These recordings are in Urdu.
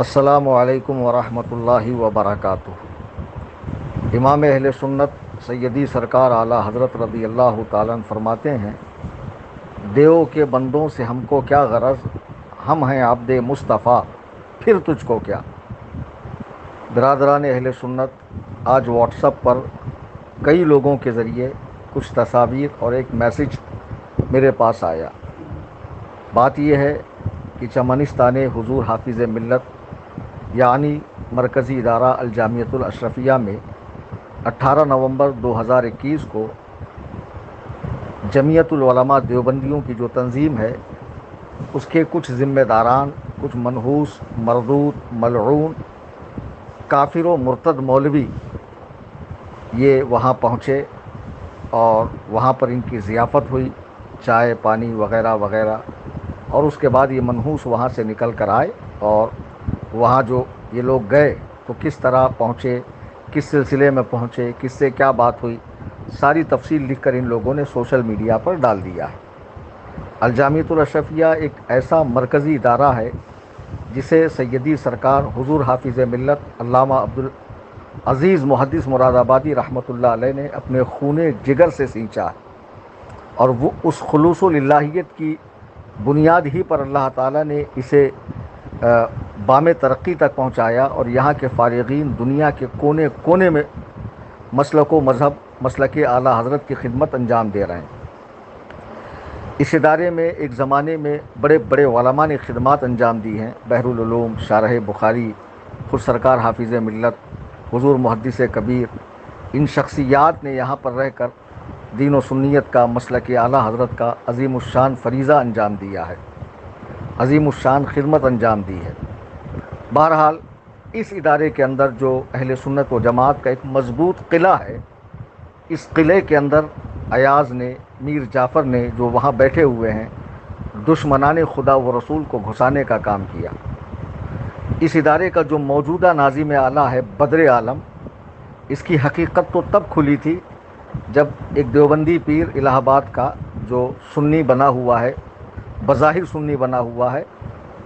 السلام علیکم ورحمۃ اللہ وبرکاتہ۔ امام اہل سنت سیدی سرکار اعلیٰ حضرت رضی اللہ تعالیٰ عنہ فرماتے ہیں، دیو کے بندوں سے ہم کو کیا غرض، ہم ہیں عبد مصطفیٰ، پھر تجھ کو کیا۔ برادران اہل سنت، آج واٹس ایپ پر کئی لوگوں کے ذریعے کچھ تصاویر اور ایک میسج میرے پاس آیا۔ بات یہ ہے کہ چمنستان حضور حافظ ملت یعنی مرکزی ادارہ الجامعۃ الاشرفیہ میں 18 نومبر 2021 کو جمعیت العلماء دیوبندیوں کی جو تنظیم ہے، اس کے کچھ ذمہ داران، کچھ منحوس، مردود، ملعون، کافر و مرتد مولوی یہ وہاں پہنچے اور وہاں پر ان کی ضیافت ہوئی، چائے پانی وغیرہ وغیرہ، اور اس کے بعد یہ منحوس وہاں سے نکل کر آئے اور وہاں جو یہ لوگ گئے تو کس طرح پہنچے، کس سلسلے میں پہنچے، کس سے کیا بات ہوئی، ساری تفصیل لکھ کر ان لوگوں نے سوشل میڈیا پر ڈال دیا ہے۔ الجامعۃ الاشرفیہ ایک ایسا مرکزی ادارہ ہے جسے سیدی سرکار حضور حافظ ملت علامہ عبدالعزیز محدث مراد آبادی رحمۃ اللہ علیہ نے اپنے خون جگر سے سینچا ہے، اور وہ اس خلوص للہیت کی بنیاد ہی پر اللہ تعالیٰ نے اسے بام ترقی تک پہنچایا، اور یہاں کے فارغین دنیا کے کونے کونے میں مسلک و مذہب، مسلک اعلیٰ حضرت کی خدمت انجام دے رہے ہیں۔ اس ادارے میں ایک زمانے میں بڑے بڑے علماء نے خدمات انجام دی ہیں، بحر العلوم، شارح بخاری، خود سرکار حافظ ملت، حضور محدث کبیر، ان شخصیات نے یہاں پر رہ کر دین و سنیت کا، مسلک اعلیٰ حضرت کا عظیم الشان فریضہ انجام دیا ہے، عظیم الشان خدمت انجام دی ہے۔ بہرحال اس ادارے کے اندر جو اہل سنت و جماعت کا ایک مضبوط قلعہ ہے، اس قلعے کے اندر ایاز نے، میر جعفر نے جو وہاں بیٹھے ہوئے ہیں، دشمنان خدا و رسول کو گھسانے کا کام کیا۔ اس ادارے کا جو موجودہ ناظم اعلیٰ ہے بدر عالم، اس کی حقیقت تو تب کھلی تھی جب ایک دیوبندی پیر الہ آباد کا جو سنی بنا ہوا ہے، بظاہر سنی بنا ہوا ہے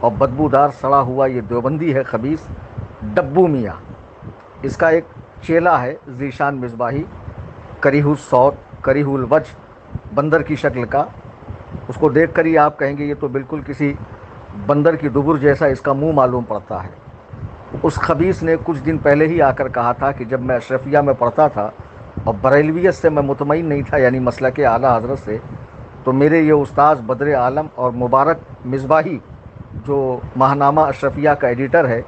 اور بدبودار سڑا ہوا یہ دیوبندی ہے خبیث، ڈبو میاں، اس کا ایک چیلا ہے ذیشان مصباحی، کریہ الصوت، کریہ الوجہ، بندر کی شکل کا، اس کو دیکھ کر ہی آپ کہیں گے یہ تو بالکل کسی بندر کی دبر جیسا اس کا منہ معلوم پڑتا ہے۔ اس خبیث نے کچھ دن پہلے ہی آ کر کہا تھا کہ جب میں اشرفیہ میں پڑھتا تھا اور بریلویت سے میں مطمئن نہیں تھا، یعنی مسلک اعلیٰ حضرت سے، تو میرے یہ استاذ بدر عالم اور مبارک مصباحی جو ماہنامہ اشرفیہ کا ایڈیٹر ہے،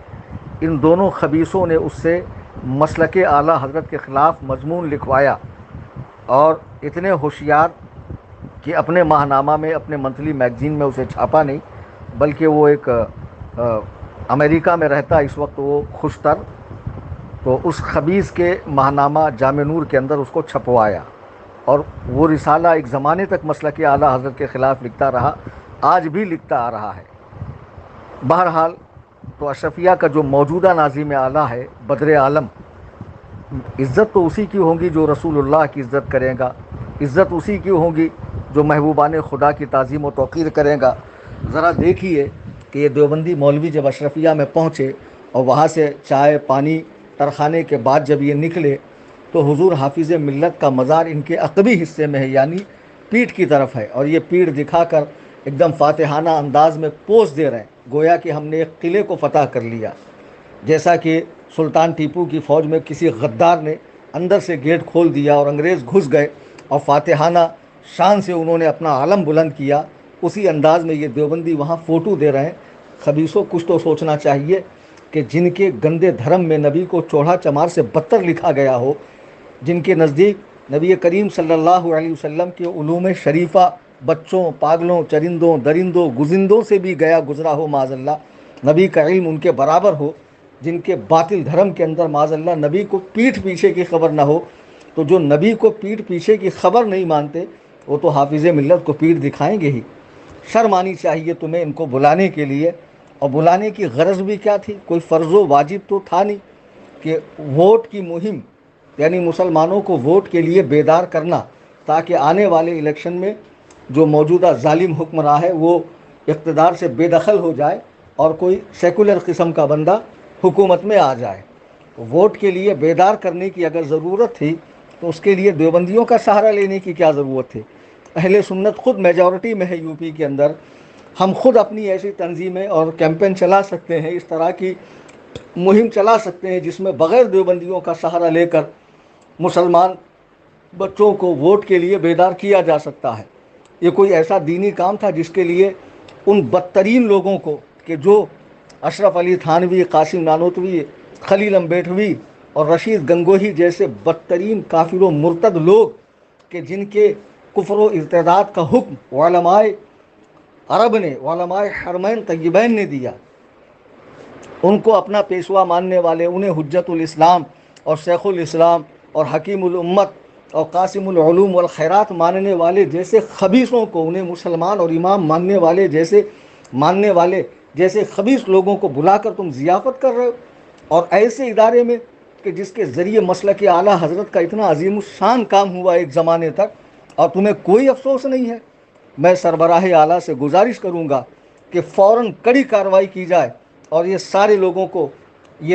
ان دونوں خبیثوں نے اس سے مسلک اعلیٰ حضرت کے خلاف مضمون لکھوایا، اور اتنے ہوشیار کہ اپنے ماہنامہ میں، اپنے منتھلی میگزین میں اسے چھاپا نہیں، بلکہ وہ ایک امریکہ میں رہتا اس وقت وہ خوشتر، تو اس خبیث کے ماہنامہ جامع نور کے اندر اس کو چھپوایا، اور وہ رسالہ ایک زمانے تک مسلک اعلیٰ حضرت کے خلاف لکھتا رہا، آج بھی لکھتا آ رہا ہے۔ بہرحال تو اشرفیہ کا جو موجودہ ناظم اعلیٰ ہے بدر عالم، عزت تو اسی کی ہوگی جو رسول اللہ کی عزت کرے گا، عزت اسی کی ہوگی جو محبوبان خدا کی تعظیم و توقیر کرے گا۔ ذرا دیکھیے کہ یہ دیوبندی مولوی جب اشرفیہ میں پہنچے اور وہاں سے چائے پانی ترخانے کے بعد جب یہ نکلے تو حضور حافظ ملت کا مزار ان کے عقبی حصے میں ہے، یعنی پیٹھ کی طرف ہے، اور یہ پیٹھ دکھا کر ایک دم فاتحانہ انداز میں پوز دے رہے ہیں، گویا کہ ہم نے ایک قلعے کو فتح کر لیا، جیسا کہ سلطان ٹیپو کی فوج میں کسی غدار نے اندر سے گیٹ کھول دیا اور انگریز گھس گئے اور فاتحانہ شان سے انہوں نے اپنا علم بلند کیا، اسی انداز میں یہ دیوبندی وہاں فوٹو دے رہے ہیں۔ خبیثوں، کچھ تو سوچنا چاہیے کہ جن کے گندے دھرم میں نبی کو چوڑا چمار سے بدتر لکھا گیا ہو، جن کے نزدیک نبی کریم صلی اللہ علیہ وسلم کے علوم شریفہ بچوں، پاگلوں، چرندوں، درندوں، گزندوں سے بھی گیا گزرا ہو، معاذ اللہ نبی کا علم ان کے برابر ہو، جن کے باطل دھرم کے اندر معاذ اللہ نبی کو پیٹھ پیچھے کی خبر نہ ہو، تو جو نبی کو پیٹھ پیچھے کی خبر نہیں مانتے وہ تو حافظ ملت کو پیٹھ دکھائیں گے ہی۔ شرم آنی چاہیے تمہیں ان کو بلانے کے لیے، اور بلانے کی غرض بھی کیا تھی؟ کوئی فرض و واجب تو تھا نہیں کہ ووٹ کی مہم، یعنی مسلمانوں کو ووٹ کے لیے بیدار کرنا، تاکہ آنے والے الیکشن میں جو موجودہ ظالم حکمراں ہے وہ اقتدار سے بے دخل ہو جائے اور کوئی سیکولر قسم کا بندہ حکومت میں آ جائے. ووٹ کے لیے بیدار کرنے کی اگر ضرورت تھی تو اس کے لیے دیوبندیوں کا سہارا لینے کی کیا ضرورت تھی؟ اہل سنت خود میجورٹی میں ہے یو پی کے اندر. ہم خود اپنی ایسی تنظیمیں اور کیمپین چلا سکتے ہیں, اس طرح کی مہم چلا سکتے ہیں جس میں بغیر دیوبندیوں کا سہارا لے کر مسلمان بچوں کو ووٹ کے لیے بیدار کیا جا سکتا ہے. یہ کوئی ایسا دینی کام تھا جس کے لیے ان بدترین لوگوں کو, کہ جو اشرف علی تھانوی, قاسم نانوتوی, خلیل امبیٹوی اور رشید گنگوہی جیسے بدترین کافر و مرتد لوگ, کہ جن کے کفر و ارتداد کا حکم علماء عرب نے, علماء حرمین طیبین نے دیا, ان کو اپنا پیشوا ماننے والے, انہیں حجت الاسلام اور شیخ الاسلام اور حکیم الامت اور قاسم العلوم والخیرات ماننے والے جیسے خبیثوں کو, انہیں مسلمان اور امام ماننے والے جیسے خبیث لوگوں کو بلا کر تم ضیافت کر رہے ہو. اور ایسے ادارے میں کہ جس کے ذریعے مسلک اعلیٰ حضرت کا اتنا عظیم الشان کام ہوا ایک زمانے تک, اور تمہیں کوئی افسوس نہیں ہے. میں سربراہ اعلیٰ سے گزارش کروں گا کہ فوراً کڑی کارروائی کی جائے اور یہ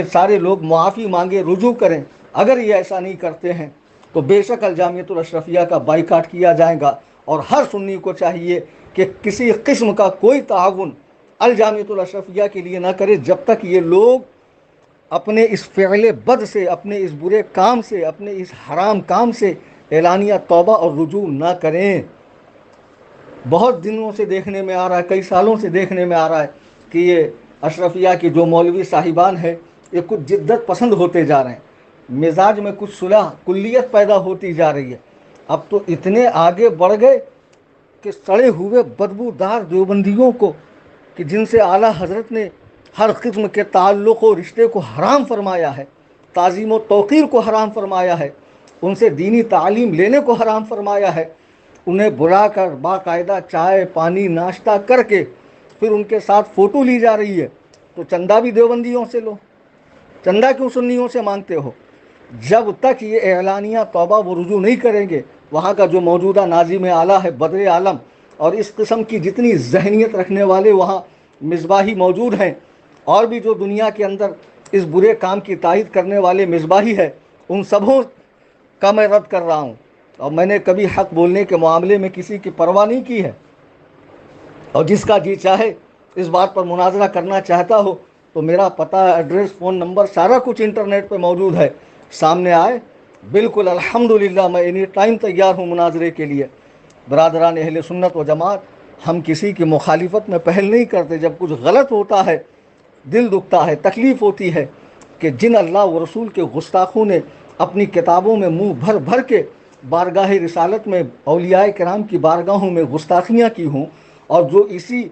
سارے لوگ معافی مانگے, رجوع کریں. اگر یہ ایسا نہیں کرتے ہیں تو بے شک الجامعۃ الاشرفیہ کا بائیکاٹ کیا جائے گا, اور ہر سنی کو چاہیے کہ کسی قسم کا کوئی تعاون الجامعۃ الاشرفیہ کے لیے نہ کرے جب تک یہ لوگ اپنے اس فعل بد سے, اپنے اس برے کام سے, اپنے اس حرام کام سے اعلانیہ توبہ اور رجوع نہ کریں. بہت دنوں سے دیکھنے میں آ رہا ہے, کئی سالوں سے دیکھنے میں آ رہا ہے کہ یہ اشرفیہ کی جو مولوی صاحبان ہیں یہ کچھ جدت پسند ہوتے جا رہے ہیں, مزاج میں کچھ صلح کلیت پیدا ہوتی جا رہی ہے. اب تو اتنے آگے بڑھ گئے کہ سڑے ہوئے بدبودار دیوبندیوں کو, کہ جن سے اعلیٰ حضرت نے ہر قسم کے تعلق و رشتے کو حرام فرمایا ہے, تعظیم و توقیر کو حرام فرمایا ہے, ان سے دینی تعلیم لینے کو حرام فرمایا ہے, انہیں بلا کر باقاعدہ چائے پانی ناشتہ کر کے پھر ان کے ساتھ فوٹو لی جا رہی ہے. تو چندہ بھی دیوبندیوں سے لو, چندہ کیوں سنیوں سے مانگتے ہو؟ جب تک یہ اعلانیہ توبہ و رجوع نہیں کریں گے, وہاں کا جو موجودہ ناظم اعلیٰ ہے بدر عالم, اور اس قسم کی جتنی ذہنیت رکھنے والے وہاں مصباحی موجود ہیں, اور بھی جو دنیا کے اندر اس برے کام کی تائید کرنے والے مصباحی ہے, ان سبوں کا میں رد کر رہا ہوں. اور میں نے کبھی حق بولنے کے معاملے میں کسی کی پرواہ نہیں کی ہے, اور جس کا جی چاہے اس بات پر مناظرہ کرنا چاہتا ہو تو میرا پتہ, ایڈریس, فون نمبر سارا کچھ انٹرنیٹ پہ موجود ہے, سامنے آئے. بالکل الحمدللہ میں اینی ٹائم تیار ہوں مناظرے کے لیے. برادران اہل سنت و جماعت, ہم کسی کی مخالفت میں پہل نہیں کرتے. جب کچھ غلط ہوتا ہے دل دکھتا ہے, تکلیف ہوتی ہے کہ جن اللہ و رسول کے گستاخوں نے اپنی کتابوں میں منہ بھر بھر کے بارگاہ رسالت میں اولیاء کرام کی بارگاہوں میں گستاخیاں کی ہوں, اور جو اسی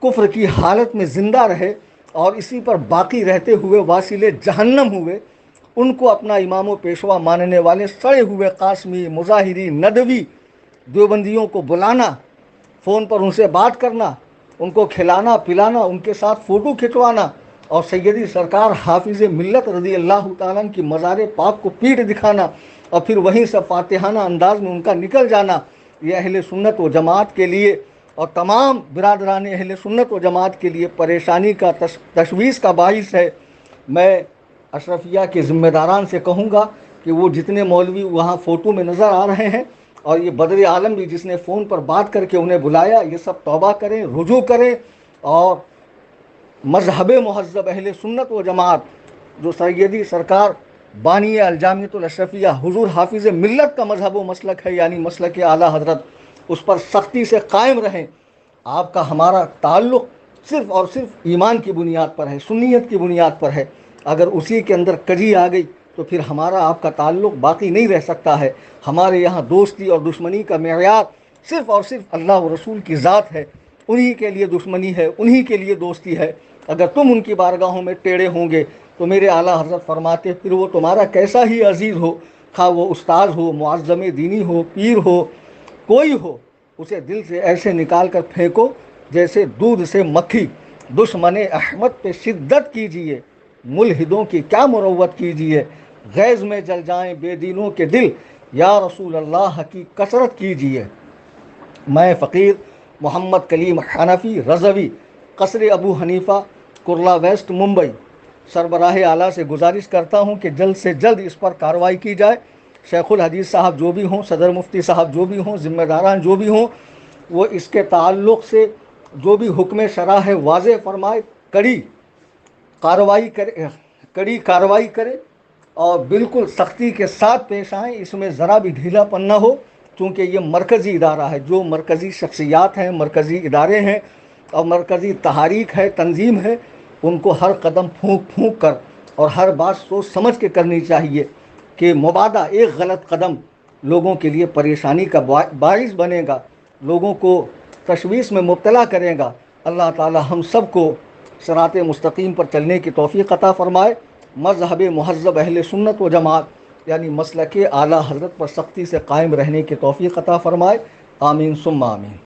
کفر کی حالت میں زندہ رہے اور اسی پر باقی رہتے ہوئے واصل جہنم ہوئے, ان کو اپنا امام و پیشوا ماننے والے سڑے ہوئے قاسمی, مظاہری, ندوی دیوبندیوں کو بلانا, فون پر ان سے بات کرنا, ان کو کھلانا پلانا, ان کے ساتھ فوٹو کھنچوانا, اور سیدی سرکار حافظ ملت رضی اللہ تعالیٰ کی مزار پاک کو پیٹ دکھانا, اور پھر وہیں سے فاتحانہ انداز میں ان کا نکل جانا, یہ اہل سنت و جماعت کے لیے اور تمام برادران اہل سنت و جماعت کے لیے پریشانی کا, تشویش کا باعث ہے. میں اشرفیہ کے ذمہ داران سے کہوں گا کہ وہ جتنے مولوی وہاں فوٹو میں نظر آ رہے ہیں, اور یہ بدر عالم بھی جس نے فون پر بات کر کے انہیں بلایا, یہ سب توبہ کریں, رجوع کریں, اور مذہب مہذب اہل سنت و جماعت جو سیدی سرکار بانی الجامعۃ الاشرفیہ حضور حافظ ملت کا مذہب و مسلک ہے, یعنی مسلک اعلیٰ حضرت, اس پر سختی سے قائم رہیں. آپ کا ہمارا تعلق صرف اور صرف ایمان کی بنیاد پر ہے, سنیت کی بنیاد پر ہے. اگر اسی کے اندر کجی آ گئی تو پھر ہمارا آپ کا تعلق باقی نہیں رہ سکتا ہے. ہمارے یہاں دوستی اور دشمنی کا معیار صرف اور صرف اللہ و رسول کی ذات ہے, انہی کے لیے دشمنی ہے, انہی کے لیے دوستی ہے. اگر تم ان کی بارگاہوں میں ٹیڑے ہوں گے تو میرے اعلیٰ حضرت فرماتے پھر وہ تمہارا کیسا ہی عزیز ہو, خواہ وہ استاد ہو, معظم دینی ہو, پیر ہو, کوئی ہو, اسے دل سے ایسے نکال کر پھینکو جیسے دودھ سے مکھی. دشمن احمد پہ شدت کیجیے, ملحدوں کی کیا مروت کیجیے, غیظ میں جل جائیں بے دینوں کے دل, یا رسول اللہ کی کثرت کیجیے. میں فقیر محمد کلیم حنفی رضوی قصر ابو حنیفہ کرلا ویسٹ ممبئی سربراہ اعلیٰ سے گزارش کرتا ہوں کہ جلد سے جلد اس پر کارروائی کی جائے. شیخ الحدیث صاحب جو بھی ہوں، صدر مفتی صاحب جو بھی ہوں، ذمہ داران جو بھی ہوں، وہ اس کے تعلق سے جو بھی حکم شرع ہے واضح فرمائے، کڑی کارروائی کرے اور بالکل سختی کے ساتھ پیش آئیں. اس میں ذرا بھی ڈھیلا پن نہ ہو، کیونکہ یہ مرکزی ادارہ ہے. جو مرکزی شخصیات ہیں، مرکزی ادارے ہیں اور مرکزی تحاریک ہے، تنظیم ہے، ان کو ہر قدم پھونک کر اور ہر بات سوچ سمجھ کے کرنی چاہیے کہ مبادا ایک غلط قدم لوگوں کے لیے پریشانی کا باعث بنے گا، لوگوں کو تشویش میں مبتلا کرے گا. اللہ تعالی ہم سب کو صراط مستقیم پر چلنے کی توفیق عطا فرمائے. مذہب مہذب اہل سنت و جماعت یعنی مسلک اعلیٰ حضرت پر سختی سے قائم رہنے کی توفیق عطا فرمائے. آمین ثم آمین.